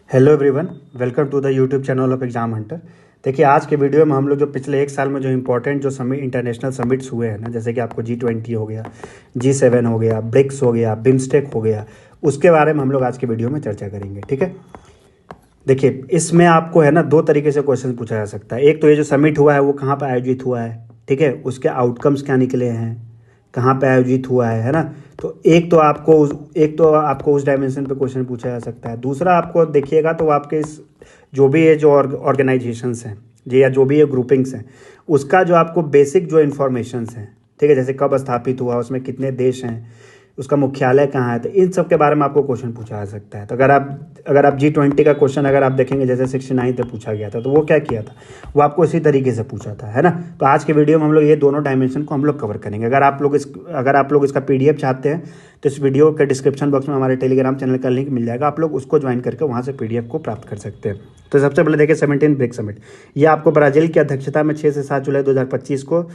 Hello everyone, welcome to the YouTube channel of exam hunter. देखिए, आज के video में हम लोग जो पिछले एक साल में जो इम्पोर्टेंट जो समिट इंटरनेशनल समिट्स हुए हैं ना, जैसे कि आपको G20 हो गया, G7 हो गया, ब्रिक्स हो गया, बिम्स्टेक हो गया, उसके बारे में हम लोग आज के वीडियो में चर्चा करेंगे। ठीक है, देखिए इसमें आपको है ना दो तरीके से क्वेश्चन पूछा जा सकता है। एक तो ये जो समिट हुआ है वो कहाँ पर आयोजित हुआ है, ठीक है, उसके आउटकम्स क्या निकले हैं, कहाँ पे आयोजित हुआ है ना। तो एक तो आपको उस डायमेंशन पे क्वेश्चन पूछा जा सकता है। दूसरा आपको देखिएगा तो आपके इस जो भी ये जो ऑर्गेनाइजेशंस हैं जी, या जो भी ये ग्रुपिंग्स हैं, उसका जो आपको बेसिक जो इन्फॉर्मेशंस हैं, ठीक है, जैसे कब स्थापित हुआ, उसमें कितने देश हैं, उसका मुख्यालय कहाँ है, तो इन सब के बारे में आपको क्वेश्चन पूछा जा सकता है। तो अगर आप G20 का क्वेश्चन अगर आप देखेंगे, जैसे 69 पे पूछा गया था, तो वो क्या किया था, वो आपको इसी तरीके से पूछा था, है ना। तो आज के वीडियो में हम लोग ये दोनों डायमेंशन को हम लोग कवर करेंगे। अगर आप लोग इसका PDF चाहते हैं तो इस वीडियो के डिस्क्रिप्शन बॉक्स में हमारे टेलीग्राम चैनल का लिंक मिल जाएगा, आप लोग उसको ज्वाइन करके वहाँ से PDF को प्राप्त कर सकते हैं। तो सबसे पहले देखिए 17 ब्रिक्स समिट, ये आपको ब्राज़ील की अध्यक्षता में 6 से 7 जुलाई 2025 को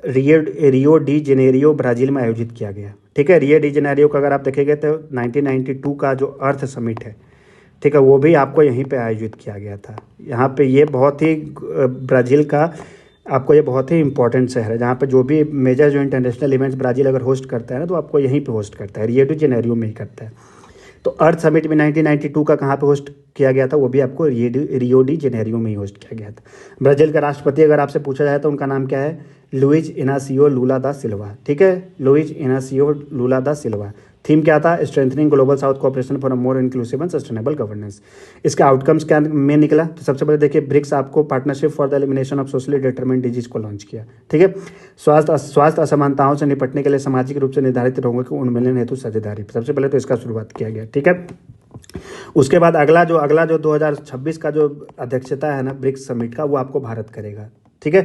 रियो डी जेनेरियो ब्राज़ील में आयोजित किया गया। ठीक है, रियो डी जेनेरियो का अगर आप देखेंगे तो 1992 का जो अर्थ समिट है, ठीक है, वो भी आपको यहीं पे आयोजित किया गया था। यहाँ पे ये बहुत ही ब्राज़ील का आपको ये बहुत ही इंपॉर्टेंट शहर है, जहाँ पे जो भी मेजर जो इंटरनेशनल इवेंट्स ब्राज़ील अगर होस्ट करता है ना, तो आपको यहीं पे होस्ट करता है, रियो डी जेनेरियो में ही करता है। तो अर्थ समिट भी 1992 का कहाँ पे होस्ट किया गया था, वो भी आपको रियो डी जेनेरियो में ही होस्ट किया गया था। ब्राज़ील का राष्ट्रपति अगर आपसे पूछा जाए तो उनका नाम क्या है, लुइज इनासियो लूला दा सिल्वा। ठीक है, लुइज इनासियो लूला दा सिल्वा। थीम क्या था, strengthening global south cooperation for a more inclusive and sustainable governance. इसका आउटकम्स क्या में निकला, तो सबसे पहले देखिए ब्रिक्स आपको partnership for the elimination of socially determined disease को लॉन्च किया। ठीक है, स्वास्थ्य असमानताओं से निपटने के लिए सामाजिक रूप से निर्धारित रोगों के उन्मूलन हेतु साझेदारी, सबसे पहले तो इसका शुरुआत किया गया। ठीक है, उसके बाद अगला जो 2026 का जो अध्यक्षता है ना ब्रिक्स समिट का, वो आपको भारत करेगा। ठीक है,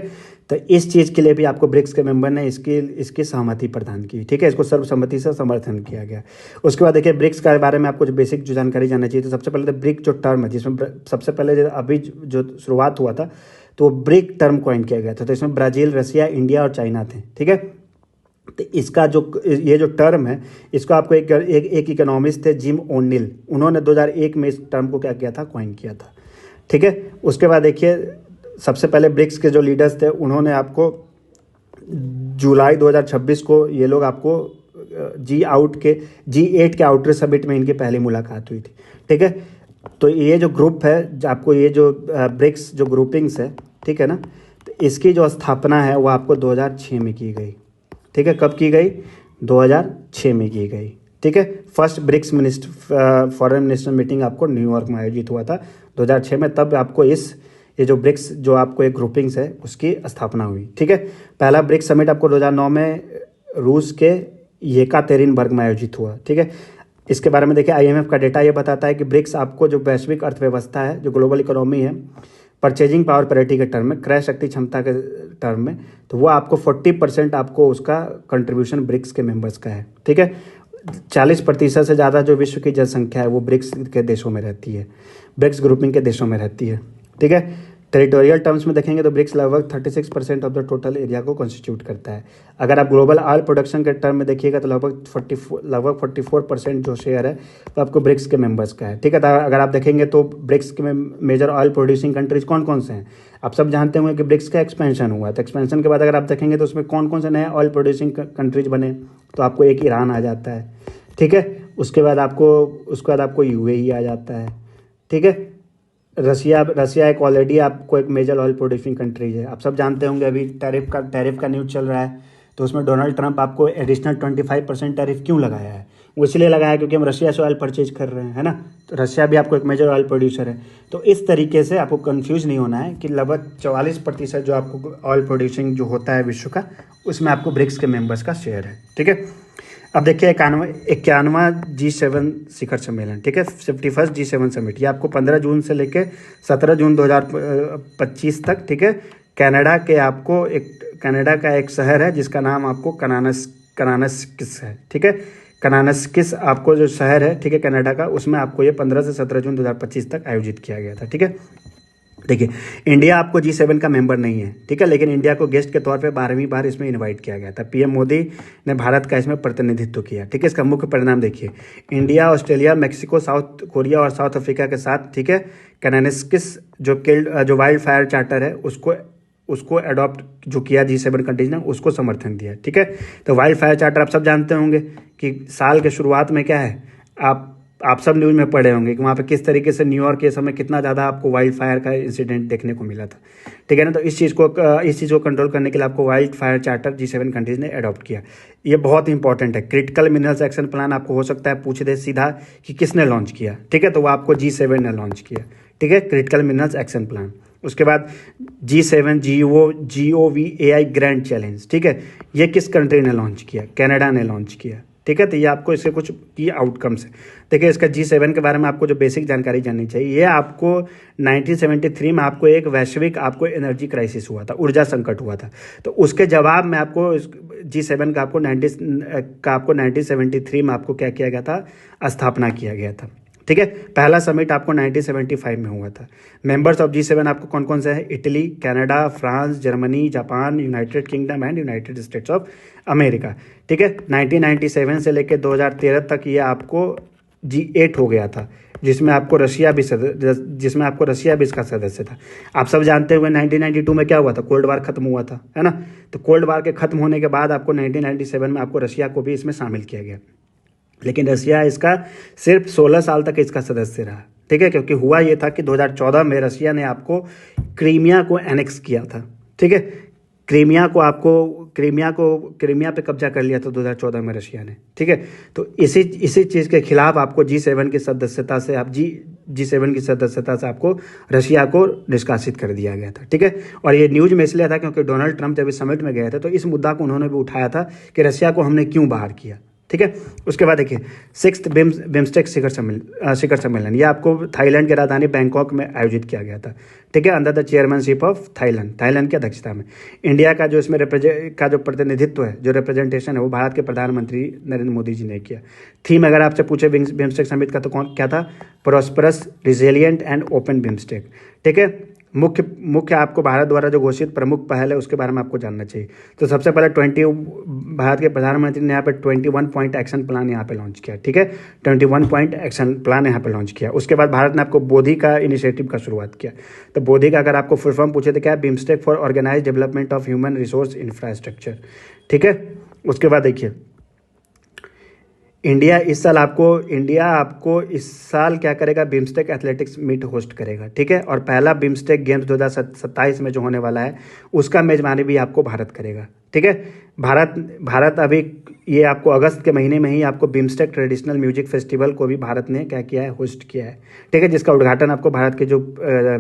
तो इस चीज़ के लिए भी आपको ब्रिक्स के मेंबर ने इसकी सहमति प्रदान की। ठीक है, इसको सर्वसम्मति से समर्थन किया गया। उसके बाद देखिए ब्रिक्स के बारे में आपको जो बेसिक जो जानकारी जानना चाहिए, तो सबसे पहले तो ब्रिक जो टर्म है, जिसमें सबसे पहले अभी जो शुरुआत हुआ था, तो ब्रिक टर्म कॉइन किया गया था। तो इसमें ब्राज़ील, रसिया, इंडिया और चाइना थे। ठीक है, तो इसका ये जो टर्म है, इसको आपको एक इकोनॉमिस्ट थे जिम ओनिल, उन्होंने 2001 में इस टर्म को क्या किया था, कॉइन किया था। ठीक है, उसके बाद देखिए सबसे पहले ब्रिक्स के जो लीडर्स थे, उन्होंने आपको जुलाई 2026 को ये लोग आपको G8 के आउटर समिट में इनकी पहली मुलाकात हुई थी। ठीक है, तो ये जो ग्रुप है, आपको ये जो ब्रिक्स जो ग्रुपिंग्स है, ठीक है ना, तो इसकी जो स्थापना है वो आपको 2006 में की गई। ठीक है, कब की गई, 2006 में की गई। ठीक है, first BRICS foreign minister meeting आपको न्यूयॉर्क में आयोजित हुआ था 2006 में, तब आपको ये जो ब्रिक्स जो आपको एक ग्रुपिंग्स है उसकी स्थापना हुई। ठीक है, पहला ब्रिक्स समिट आपको 2009 में रूस के येकातेरिनबर्ग में आयोजित हुआ। ठीक है, इसके बारे में देखिए IMF का डेटा ये बताता है कि ब्रिक्स आपको जो वैश्विक अर्थव्यवस्था है, जो ग्लोबल इकोनॉमी है, परचेजिंग पावर पैरिटी के टर्म में, क्रय शक्ति क्षमता के टर्म में, तो वो आपको 40% आपको उसका कंट्रीब्यूशन ब्रिक्स के मेंबर्स का है। ठीक है, 40% से ज़्यादा जो विश्व की जनसंख्या है वो ब्रिक्स के देशों में रहती है, ब्रिक्स ग्रुपिंग के देशों में रहती है। ठीक है, टेरिटोरियल टर्म्स में देखेंगे तो ब्रिक्स लगभग 36% ऑफ द टोटल एरिया को कॉन्स्टिट्यूट करता है। अगर आप ग्लोबल ऑयल प्रोडक्शन के टर्म में देखिएगा तो लगभग 44% जो शेयर है तो आपको ब्रिक्स के मेंबर्स का है। ठीक है, तो अगर आप देखेंगे तो ब्रिक्स के मेजर ऑयल प्रोड्यूसिंग कंट्रीज कौन कौन से हैं, आप सब जानते होंगे कि ब्रिक्स का एक्सपेंशन हुआ, तो एक्सपेंशन के बाद अगर आप देखेंगे तो उसमें कौन कौन से नए ऑयल प्रोड्यूसिंग कंट्रीज बने, तो आपको एक ईरान आ जाता है। ठीक है, उसके बाद आपको UAE आ जाता है। ठीक है, रसिया एक ऑलरेडी आपको एक मेजर ऑयल प्रोड्यूसिंग कंट्रीज है। आप सब जानते होंगे अभी टैरिफ का न्यूज़ चल रहा है, तो उसमें डोनाल्ड ट्रंप आपको एडिशनल 25% टैरिफ क्यों लगाया है, वो इसलिए लगाया क्योंकि हम रसिया से ऑयल परचेज कर रहे हैं, है ना। तो रसिया भी आपको एक मेजर ऑयल प्रोड्यूसर है। तो इस तरीके से आपको कंफ्यूज नहीं होना है कि लगभग 44% जो आपको ऑयल प्रोड्यूसिंग जो होता है विश्व का, उसमें आपको ब्रिक्स के मेंबर्स का शेयर है। ठीक है, अब देखिए 51वां G7 शिखर सम्मेलन, ठीक है, 51st G7 समिट, ये आपको 15 जून से लेके 17 जून 2025 तक, ठीक है, कनाडा का एक शहर है जिसका नाम आपको कनानस्किस है। ठीक है, कनानस्किस आपको जो शहर है, ठीक है, कनाडा का, उसमें आपको ये 15 से 17 जून 2025 तक आयोजित किया गया था। ठीक है, देखिए, इंडिया आपको G7 का मेंबर नहीं है, ठीक है, लेकिन इंडिया को गेस्ट के तौर पे 12वीं बार इसमें इनवाइट किया गया था। पीएम मोदी ने भारत का इसमें प्रतिनिधित्व किया, ठीक है। इसका मुख्य परिणाम देखिए, India, Australia, Mexico, south Korea और साउथ अफ्रीका के साथ, ठीक है, कैनानिस्किस जो वाइल्ड फायर चार्टर है उसको अडॉप्ट जो किया G7 कंट्रीज ने, उसको समर्थन दिया, ठीक है। तो वाइल्ड फायर चार्टर आप सब जानते होंगे कि साल के शुरुआत में क्या है, आप सब न्यूज़ में पढ़े होंगे कि वहाँ पे किस तरीके से न्यूयॉर्क के समय कितना ज़्यादा आपको वाइल्ड फायर का इंसिडेंट देखने को मिला था, ठीक है ना। तो इस चीज़ को कंट्रोल करने के लिए आपको wild fire charter G7 countries ने अडॉप्ट किया। ये बहुत इंपॉर्टेंट है। क्रिटिकल मिनरल्स एक्शन प्लान आपको हो सकता है पूछ दे सीधा कि किसने लॉन्च किया, ठीक है, तो वो आपको G7 ने लॉन्च किया, ठीक है, क्रिटिकल मिनरल्स एक्शन प्लान। उसके बाद G7 GOVAI ग्रैंड चैलेंज, ठीक है, ये किस कंट्री ने लॉन्च किया, कनाडा ने लॉन्च किया, ठीक है। तो ये आपको इसके कुछ की आउटकम्स है। देखिए, इसका G7 के बारे में आपको जो बेसिक जानकारी जाननी चाहिए, ये आपको 1973 में आपको एक वैश्विक आपको एनर्जी क्राइसिस हुआ था, ऊर्जा संकट हुआ था। तो उसके जवाब में आपको G7 का आपको 1973 में आपको क्या किया गया था, स्थापना किया गया था, ठीक है। पहला समिट आपको 1975 में हुआ था। मेंबर्स ऑफ G7 आपको कौन कौन से हैं, Italy, Canada, France, Germany, Japan, United kingdom and United states of America, ठीक है। 1997 से लेकर 2013 तक ये आपको G8 हो गया था, जिसमें आपको रशिया भी इसका सदस्य था। आप सब जानते हुए 1992 में क्या हुआ था, कोल्ड वार खत्म हुआ था, है ना। तो कोल्ड वार के खत्म होने के बाद आपको 1997 में आपको रशिया को भी इसमें शामिल किया गया, लेकिन रशिया इसका सिर्फ 16 साल तक इसका सदस्य रहा, ठीक है, क्योंकि हुआ ये था कि 2014 में रशिया ने आपको क्रीमिया को एनेक्स किया था, ठीक है। क्रीमिया पे कब्जा कर लिया था 2014 में रशिया ने, ठीक है। तो इसी चीज़ के खिलाफ आपको G7 की सदस्यता से आपको रशिया को निष्कासित कर दिया गया था, ठीक है। और ये न्यूज़ में इसलिए था क्योंकि डोनाल्ड ट्रंप जब इस समिट में गए थे तो इस मुद्दा को उन्होंने भी उठाया था कि रशिया को हमने क्यों बाहर किया, ठीक है। उसके बाद देखिए, 6th बिम्स्टेक शिखर सम्मेलन, ये आपको थाईलैंड की राजधानी बैंकॉक में आयोजित किया गया था, ठीक है, under the chairmanship of Thailand की अध्यक्षता में। इंडिया का जो इसमें जो प्रतिनिधित्व है, जो रिप्रेजेंटेशन है, वो भारत के प्रधानमंत्री नरेंद्र मोदी जी ने किया। थीम अगर आपसे पूछे बिम्स्टेक समिट का तो क्या था, prosperous, resilient and open BIMSTEC, ठीक है। मुख्य आपको भारत द्वारा जो घोषित प्रमुख पहल है उसके बारे में आपको जानना चाहिए। तो सबसे पहले भारत के प्रधानमंत्री ने यहाँ पे 21 पॉइंट एक्शन प्लान यहाँ पे लॉन्च किया, ठीक है, 21 पॉइंट एक्शन प्लान यहाँ पे लॉन्च किया। उसके बाद भारत ने आपको बोधि का इनिशिएटिव का शुरुआत किया। तो बोधि का अगर आपको फुल फॉर्म पूछे तो क्या है, BIMSTEC for organize development of human resource infrastructure, ठीक है। उसके बाद देखिए, इंडिया आपको इस साल क्या करेगा, बिम्स्टेक एथलेटिक्स मीट होस्ट करेगा, ठीक है। और पहला बिम्स्टेक गेम्स 2027 में जो होने वाला है उसका मेजबानी भी आपको भारत करेगा, ठीक है। भारत अभी ये आपको अगस्त के महीने में ही आपको बिम्स्टेक ट्रेडिशनल म्यूजिक फेस्टिवल को भी भारत ने क्या किया है, होस्ट किया है, ठीक है, जिसका उद्घाटन आपको भारत के जो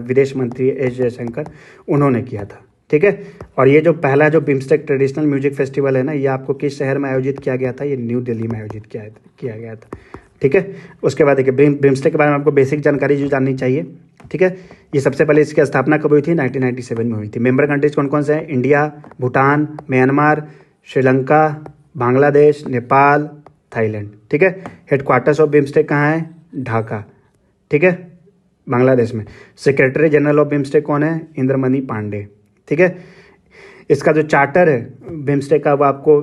विदेश मंत्री एस जयशंकर उन्होंने किया था, ठीक है। और ये जो पहला जो बिम्स्टेक ट्रेडिशनल म्यूजिक फेस्टिवल है ना, ये आपको किस शहर में आयोजित किया गया था, ये न्यू दिल्ली में आयोजित किया गया था, ठीक है। उसके बाद देखिए, बिम्स्टेक के बारे में आपको बेसिक जानकारी जो जाननी चाहिए, ठीक है। ये सबसे पहले इसकी स्थापना कब हुई थी, 1997 में हुई थी। मेंबर कंट्रीज कौन कौन से हैं, India, Bhutan, Myanmar, Sri Lanka, Bangladesh, Nepal, Thailand, ठीक है। हेडक्वार्टर्स ऑफ बिम्स्टेक कहाँ है, ढाका, ठीक है, बांग्लादेश में। सेक्रेटरी जनरल ऑफ बिम्स्टेक कौन है, इंद्रमणि पांडे, ठीक है। इसका जो चार्टर है बिम्स्टेक का, वो आपको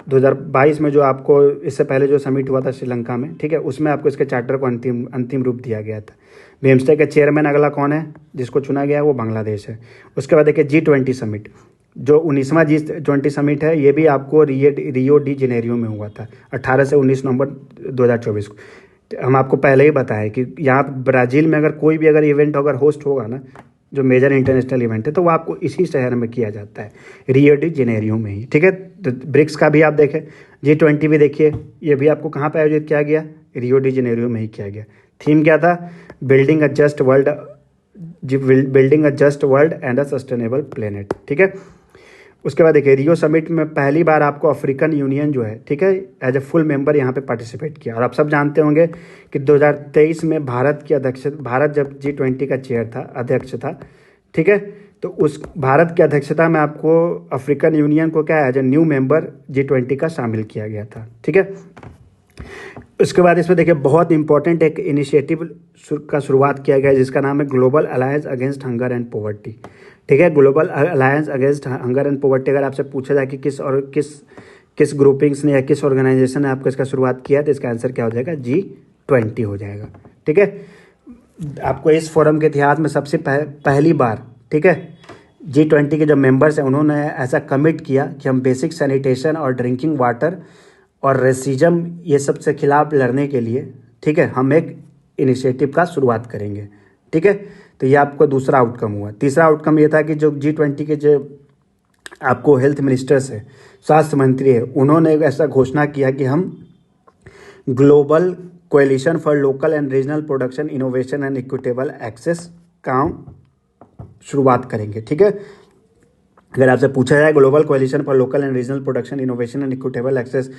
2022 में जो आपको इससे पहले जो समिट हुआ था श्रीलंका में, ठीक है, उसमें आपको इसके चार्टर को अंतिम रूप दिया गया था। बिम्स्टेक के चेयरमैन अगला कौन है जिसको चुना गया है, वो बांग्लादेश है। उसके बाद देखिए, G20 समिट, जो 19वां G20 समिट है, ये भी आपको रियो डी जेनेरियो में हुआ था 18 से 19 नवंबर 2024 को। हम आपको पहले ही बताया कि यहाँ ब्राज़ील में अगर इवेंट अगर होस्ट होगा ना, जो मेजर इंटरनेशनल इवेंट है, तो वो आपको इसी शहर में किया जाता है, रियो डी जेनेरियो में ही, ठीक है। तो ब्रिक्स का भी आप देखें, G20 भी देखिए, ये भी आपको कहाँ पे आयोजित किया गया, रियो डी जेनेरियो में ही किया गया। थीम क्या था, building a just world and a sustainable planet, ठीक है। उसके बाद देखिए, रियो समिट में पहली बार आपको अफ्रीकन यूनियन जो है, ठीक है, एज ए फुल मेंबर यहाँ पे पार्टिसिपेट किया। और आप सब जानते होंगे कि 2023 में भारत जब G20 का अध्यक्ष था, ठीक है, तो उस भारत की अध्यक्षता में आपको अफ्रीकन यूनियन को क्या as a new member G20 का शामिल किया गया था, ठीक है। उसके बाद इसमें देखिए बहुत इंपॉर्टेंट एक इनिशिएटिव का शुरुआत किया गया है जिसका नाम है global alliance against hunger and poverty. ठीक है, global alliance against hunger and poverty अगर आपसे पूछा जाए कि किस ग्रुपिंग्स ने या किस ऑर्गेनाइजेशन ने आपको इसका शुरुआत किया है तो इसका आंसर क्या हो जाएगा, G20 हो जाएगा। ठीक है, आपको इस फोरम के इतिहास में सबसे पहली बार, ठीक है, G20 के जो मेंबर्स हैं उन्होंने ऐसा कमिट किया कि हम बेसिक सैनिटेशन और ड्रिंकिंग वाटर और रेसिज्म ये सब से खिलाफ लड़ने के लिए, ठीक है, हम एक इनिशिएटिव का शुरुआत करेंगे। ठीक है, तो ये आपको दूसरा आउटकम हुआ। तीसरा आउटकम ये था कि जो G20 के जो आपको हेल्थ मिनिस्टर्स है, स्वास्थ्य मंत्री है, उन्होंने ऐसा घोषणा किया कि हम global coalition for local and regional production innovation and equitable access का शुरुआत करेंगे। ठीक है, अगर आपसे पूछा जाए global coalition for local and regional production innovation and equitable access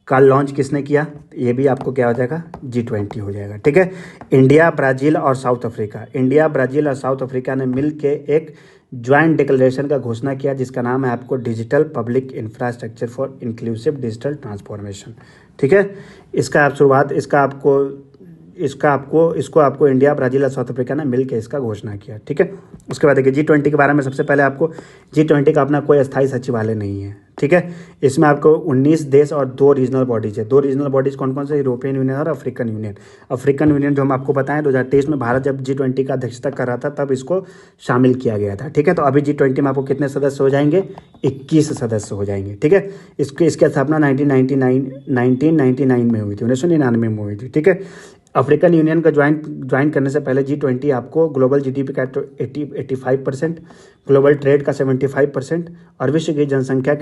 का लॉन्च किसने किया, ये भी आपको क्या हो जाएगा, G20 हो जाएगा। ठीक है, इंडिया, ब्राज़ील और साउथ अफ्रीका, इंडिया, ब्राज़ील और साउथ अफ्रीका ने मिल के एक ज्वाइंट डिक्लेरेशन का घोषणा किया जिसका नाम है आपको digital public infrastructure for inclusive digital transformation. ठीक है, इसको आपको इंडिया, ब्राज़ील और साउथ अफ्रीका ने मिलकर इसका घोषणा किया। ठीक है, उसके बाद देखिए G20 के बारे में सबसे पहले आपको G20 का अपना कोई अस्थायी सचिवालय नहीं है। ठीक है, इसमें आपको 19 देश और 2 रीजनल बॉडीज है। 2 रीजनल बॉडीज कौन कौन से, यूरोपियन यूनियन और अफ्रीकन यूनियन। अफ्रीकन यूनियन जो हम आपको बताएं 2023 में भारत जब G20 का अध्यक्षता कर रहा था तब इसको शामिल किया गया था। ठीक है, तो अभी G20 में आपको कितने सदस्य हो जाएंगे, 21 सदस्य हो जाएंगे। ठीक है, इसकी स्थापना 1999 में हुई थी, 1999 में हुई थी। ठीक है, अफ्रीकन यूनियन का ज्वाइन करने से पहले G20 आपको ग्लोबल GDP का 85%, ग्लोबल ट्रेड का 75% और विश्व की जनसंख्या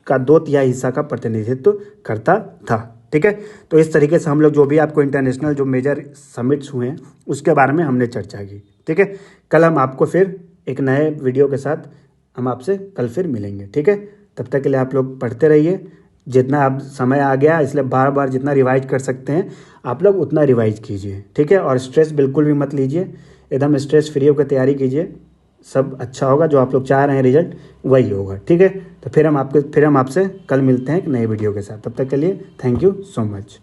का 2/3 हिस्सा का प्रतिनिधित्व करता था। ठीक है, तो इस तरीके से हम लोग जो भी आपको इंटरनेशनल जो मेजर समिट्स हुए हैं उसके बारे में हमने चर्चा की। ठीक है, कल हम आपको फिर एक नए वीडियो के साथ हम आपसे कल फिर मिलेंगे। ठीक है, तब तक के लिए आप लोग पढ़ते रहिए। जितना आप समय आ गया इसलिए बार बार जितना रिवाइज कर सकते हैं आप लोग उतना रिवाइज कीजिए। ठीक है, और स्ट्रेस बिल्कुल भी मत लीजिए, एकदम स्ट्रेस फ्री होकर तैयारी कीजिए, सब अच्छा होगा, जो आप लोग चाह रहे हैं रिजल्ट वही होगा। ठीक है, तो फिर हम आपसे कल मिलते हैं एक नए वीडियो के साथ। तब तक के लिए थैंक यू सो मच।